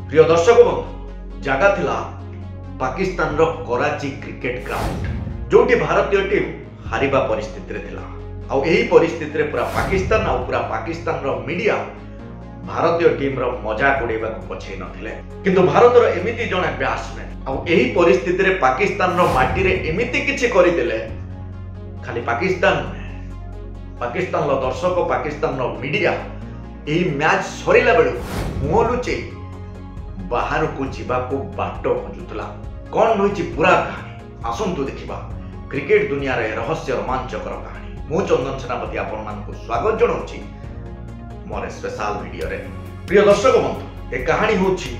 प्रिय दर्शक बंधु जगह थिला पाकिस्तान रो कराची क्रिकेट ग्राउंड जोटी भारतीय टीम हारिबा परिस्थिति रे थिला। आ एही परिस्थिति रे पूरा पाकिस्तान रो मीडिया भारतीय टीम रो मजाक उड़ेबा को पछै नथिले, किंतु भारत रो एमिति जणे बैट्समैन आ एही परिस्थिति रे पाकिस्तान रो माटी रे एमिति किछि करि देले। खाली पाकिस्तान रो दर्शक पाकिस्तान रो मीडिया एही मैच सरिला बेलु मुह लुचै बाहर को जीवा को बाट खोजुला। कौन रही पूरा कहानी आसंतु देखिबा। क्रिकेट दुनिया रे रहस्य रोमांचकर कहानी। मु चंदन सेनापति आपण मानकु स्वागत जणाउछि मोर स्पेशल वीडियो रे। प्रिय दर्शक बंधु ए कहानी होछि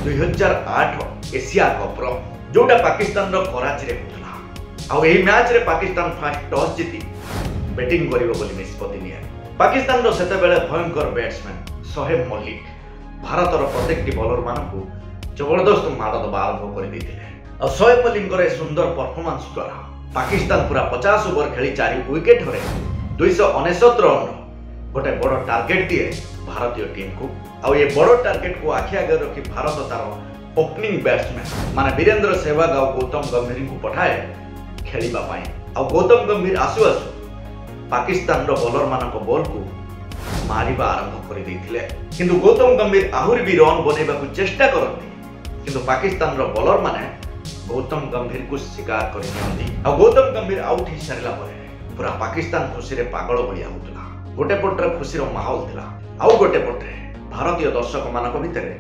2008 एशिया कप रो जोटा पाकिस्तान रो कराची रे होतला। आ एही मैच रे पाकिस्तान फर्स्ट टॉस जीति बैटिंग करिवो बोली निष्पत्ति निया। पाकिस्तान रो सेते बेले भयंकर बैट्समैन सोहेब मलिक भारत प्रत्येक बॉलर मानकु जबरदस्त माड़ दबा आरंभ कर देते। सोहेब मलिक सुंदर परफॉर्मेंस द्वारा पाकिस्तान पूरा 50 ओवर खेली 4 विकेट हरे 269 रन गोटे बड़ टार्गेट दिए भारतीय टीम को। आ ये बड़ टार्गेट को आखि आगे रखी भारत तार ओपनिंग बैट्समैन माने वीरेंद्र सहवाग और गौतम गंभीर को पठाए खेलिबा पाई। आ गौतम गंभीर आसु आसु पाकिस्तान रो बॉलर मानक बॉल को मारिबा आरंभ कर देथिले, किंतु गौतम गंभीर आहुरी भी रन बनैबा को चेष्टा करथि, किंतु पाकिस्तान रो बॉलर माने गौतम गंभीर को शिकार करि नियंती। आ गौतम गंभीर आउट ही सारिला परे पूरा पाकिस्तान खुशी रे पागल भलिया होतला। गोटे पटरे खुशी रो माहौल थिला, आउ गोटे पटरे भारतीय दर्शक मानक भितरे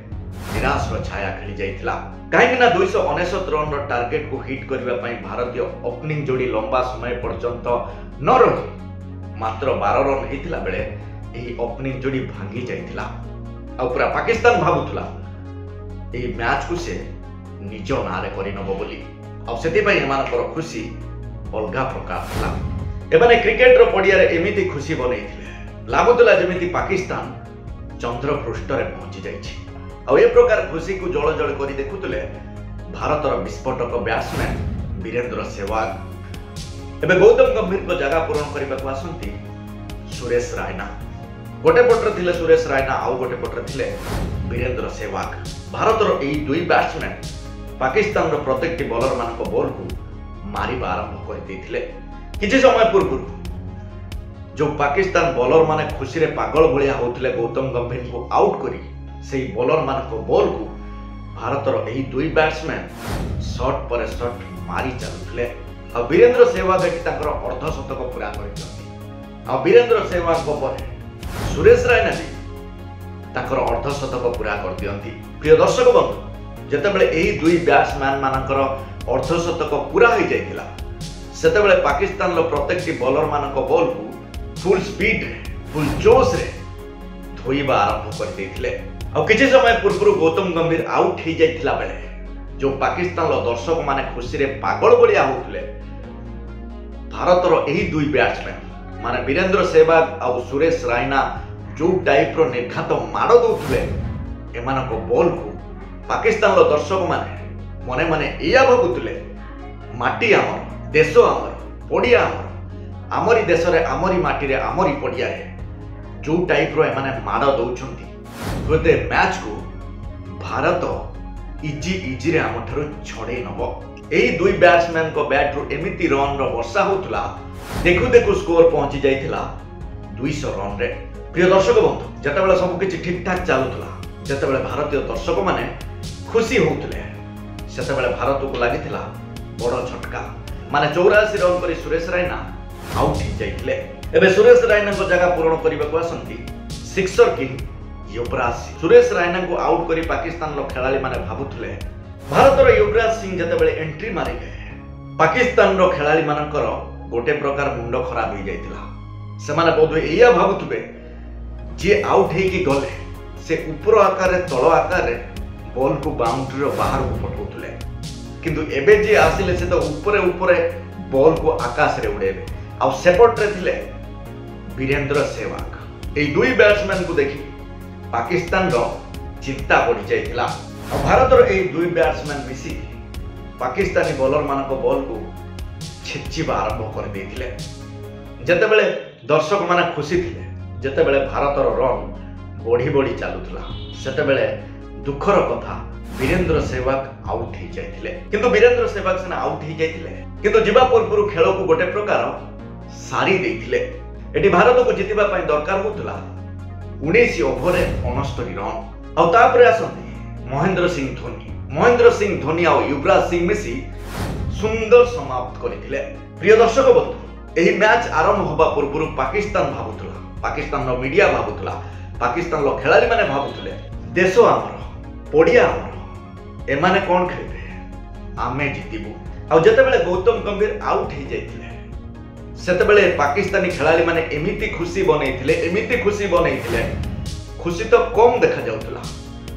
निराश रो छाया खेली जाइथिला। काहेकि ना 269 रन रो टार्गेट को हिट करबा पई भारतीय ओपनिंग जोड़ी लंबा समय पर्यंत न रही मात्र 12 रन हेतिला बेले एही ओपनिंग जोड़ी भांगी जाइथिला। आ पूरा पाकिस्तान भाबुथला एही मैच को से निज नारे करि नबो बोली। आ सेति पई एमानकर खुशी अलगा प्रकार थिला। एमाने क्रिकेट रो पडिया रे एमिति खुशी बनेइथिले लागुतला जेमिति पाकिस्तान चंद्र पृष्ठ रे पहुंची जाइछि। आ ए प्रकार खुशी को जळ जळ करि देखुतले भारत रो विस्फोटक बैट्समैन वीरेंद्र सहवाग। एबे गौतम गंभीर को जगह पूरण करबा को आसंती सुरेश रायना। गोटे पटरे थिले सुरेश रायना आउ गोटे पटरे थिले वीरेंद्र सहवाग। भारत रो एही दुई बैट्समैन पाकिस्तान रो प्रत्येक बॉलर मानक बॉल को मारिबा आरंभ कर देथिले। किछि समय पूर्व जो पाकिस्तान बॉलर माने खुशी रे पागल भलिया होथिले गौतम गंभीर को आउट करी सेही बॉलर मानक बॉल को भारत रो एही दुई बैट्समैन शॉट पर शॉट मारी चलुथिले। आ वीरेंद्र सहवाग एठी ताकर अर्धशतक पूरा करिसथि। आ वीरेंद्र सहवाग को परे सुरेश रायना भी ताकर अर्धशतक पूरा कर दियंती। प्रिय दर्शक बंधु जेतेबेले एही दुई बैट्समैन मानकर अर्धशतक पूरा हो जाइथिला सेतेबेले पाकिस्तान रो प्रत्येक बॉलर मानक बॉल को फुल स्पीड रे फुल जोश रे धोइबा आरंभ कर देथिले। आ किछि समय पूर्व गौतम गंभीर आउट हो जाइथिला बेले जो पाकिस्तान रो दर्शक माने खुशी रे पागल भलिया होतले भारत रो एही दुई बैट्समैन माने वीरेंद्र सहवाग और सुरेश रायना जो टाइप रो निर्घात माड़ दउथले एमानक बॉल को पाकिस्तान रो दर्शक माने मने मने एया भाबुतले माटी आमर देश आमर पडिया आमर आमरी देश रे आमरी माटी रे आमरी पडिया रे जो टाइप रो एमाने माड़ दउछंती गोटे मैच को भारत इजी रे आम ठारू छड़े नबो। एही दुई बैट्समैन को बैट रो एमिति रन रो वर्षा होतला देखु देखु स्कोर पहुंची जाइथिला 200 रन रे। प्रिय दर्शक बंधु जेतेबेले सब किछि ठीक ठाक चालुथला जेतेबेले भारतीय दर्शक माने खुशी होतले सेतेबेले भारत को लागिथिला बड़ झटका माने 84 रन करी सुरेश रायना आउट हो जाइथिले। एबे सुरेश रायना को जगह पूर्ण करबा को आसंती सिक्सर किंग युवराज सिंह। सुरेश रायना को आउट करी पाकिस्तान रो खेलाड़ी माने भाबुथले भारत रो युवराज सिंह जेतेबेले एंट्री मारिले पाकिस्तान रो खेलाड़ी मानकर गोटे प्रकार मुंड खराब हो जाइथिला। सेमाने बोधे एया भाबुथबे जे आउट हेकी गले से ऊपर आकार रे तळ आकार रे बॉल को बाउंड्री रो बाहर को पठौथले, किंतु एबे जे आसिले से तो ऊपर ऊपर बॉल को आकाश रे उड़ेबे। आ सेपट रे थिले वीरेंद्र सहवाग। ए दुई बैट्समैन को देखि पाकिस्तान रो चिंता बढ़ी जाइथिला। भारत रो ए दुई बैट्समैन मिसी पाकिस्तानी बॉलर मानक बॉल को छेचिबा आरंभ कर देथिले। जेतेबेले दर्शक माने खुशी थिले जेतेबेले भारत रो रन बढ़ी बढ़ी चालुथला सेतेबेले ଦୁଃଖର କଥା ବୀରେନ୍ଦ୍ର ସେହୱାଗ ଆଉଟ୍ ହେଇଯାଇଥିଲେ। କିନ୍ତୁ ବୀରେନ୍ଦ୍ର ସେହୱାଗ ସିନା ଆଉଟ୍ ହେଇଯାଇଥିଲେ, କିନ୍ତୁ ଯିବା ପୂର୍ବରୁ ଖେଳକୁ ଗୋଟେ ପ୍ରକାର ସାରି ଦେଇଥିଲେ। ଏଠି ଭାରତକୁ ଜିତିବା ପାଇଁ ଦରକାର ହେଉଥିଲା 19 ଓଭରରେ 69 ରନ୍। ଆଉ ତାପରେ ଆସନ୍ତି ମହେନ୍ଦ୍ର ସିଂ ଧୋନି। ମହେନ୍ଦ୍ର ସିଂ ଧୋନି ଆଉ ୟୁବରାଜ ସିଂ ମିଶି ସୁନ୍ଦର ସମାପ୍ତ କରିଥିଲେ। ପ୍ରିୟ ଦର୍ଶକ ବନ୍ଧୁ, ଏହି ମ୍ୟାଚ୍ ଆରମ୍ଭ ହେବା ପୂର୍ବରୁ ପାକିସ୍ତାନ ଭାବୁଥିଲା, ପାକିସ୍ତାନର ମିଡିଆ ଭାବୁଥିଲା, ପାକିସ୍ତାନର ଖେଳାଳିମାନେ ଭାବୁଥିଲେ ଦେଶ ଆମର, ପଡ଼ିଆ ଆମର, ଏମାନେ କ'ଣ ଖେଳିବେ, ଆମେ ଜିତିବୁ। ଆଉ ଯେତେବେଳେ ଗୌତମ ଗମ୍ଭୀର ଆଉଟ୍ ହେଇଯାଇଥିଲେ ସେତେବେଳେ ପାକିସ୍ତାନୀ ଖେଳାଳିମାନେ ଏମିତି ଖୁସି ବନେଇଥିଲେ, ଖୁସି ତ କମ୍ ଦେଖାଯାଉଥିଲା,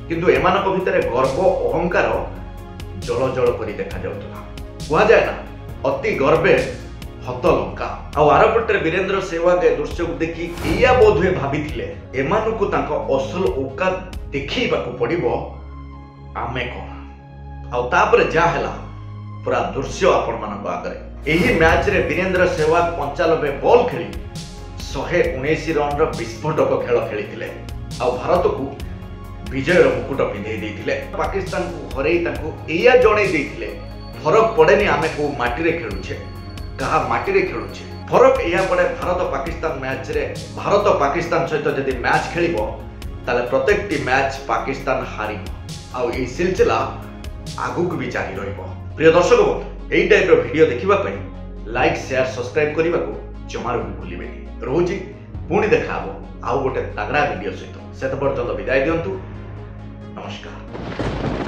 କିନ୍ତୁ ଏମାନଙ୍କ ଭିତରେ ଗର୍ବ ଅହଙ୍କାର ଜଳ ଜଳ କରି ଦେଖାଯାଉଥିଲା। କୁହାଯାଏ ନା, ଅତି ଗର୍ବେ ହତ ଲଙ୍କା। ଆଉ ଆରପଟରେ ବୀରେନ୍ଦ୍ର ସେହୱାଗ ଏ ଦୃଶ୍ୟକୁ ଦେଖି ଏଇଆ ବୋଧହୁଏ ଭାବିଥିଲେ ଏମାନଙ୍କୁ ତାଙ୍କ ଅସଲ ଔକାତ ଦେଖେଇବାକୁ ପଡ଼ିବ, ଆମେ କ'ଣ। ଆଉ ତାପରେ ଯାହା ହେଲା ପୁରା ଦୃଶ୍ୟ ଆପଣମାନଙ୍କ ଆଗରେ। ଏହି ମ୍ୟାଚ୍ରେ ବୀରେନ୍ଦ୍ର ସେହୱାଗ 95 ବଲ୍ ଖେଳି 119 ରନ୍ର ବିସ୍ଫୋଟକ ଖେଳ ଖେଳିଥିଲେ। ଆଉ ଭାରତକୁ ବିଜୟର ମୁକୁଟ ପିନ୍ଧେଇ ଦେଇଥିଲେ। ପାକିସ୍ତାନକୁ ହରେଇ ତାଙ୍କୁ ଏଇଆ ଜଣେଇ ଦେଇଥିଲେ ଫରକ ପଡ଼େନି ଆମେ କୋଉ ମାଟିରେ ଖେଳୁଛେ, କାହା ମାଟିରେ ଖେଳୁଛେ। ଫରକ ଏହା ପଡ଼େ ଭାରତ ପାକିସ୍ତାନ ମ୍ୟାଚ୍ରେ, ଭାରତ ପାକିସ୍ତାନ ସହିତ ଯଦି ମ୍ୟାଚ୍ ଖେଳିବ ତାହେଲେ ପ୍ରତ୍ୟେକଟି ମ୍ୟାଚ୍ ପାକିସ୍ତାନ ହାରିବ। ଆଉ ଏହି ସିଲସିଲା ଆଗକୁ ବି ଜାରି ରହିବ। ପ୍ରିୟ ଦର୍ଶକ ବନ୍ଧୁ, ଏହି ଟାଇପ୍ର ଭିଡ଼ିଓ ଦେଖିବା ପାଇଁ ଲାଇକ୍, ସେୟାର, ସବସ୍କ୍ରାଇବ୍ କରିବାକୁ ଜମାରୁ ବି ଭୁଲିବେନି। ରହୁଛି, ପୁଣି ଦେଖା ହବ ଆଉ ଗୋଟେ ତାଗଡ଼ା ଭିଡ଼ିଓ ସହିତ। ସେତେ ପର୍ଯ୍ୟନ୍ତ ବିଦାୟ ଦିଅନ୍ତୁ। ନମସ୍କାର।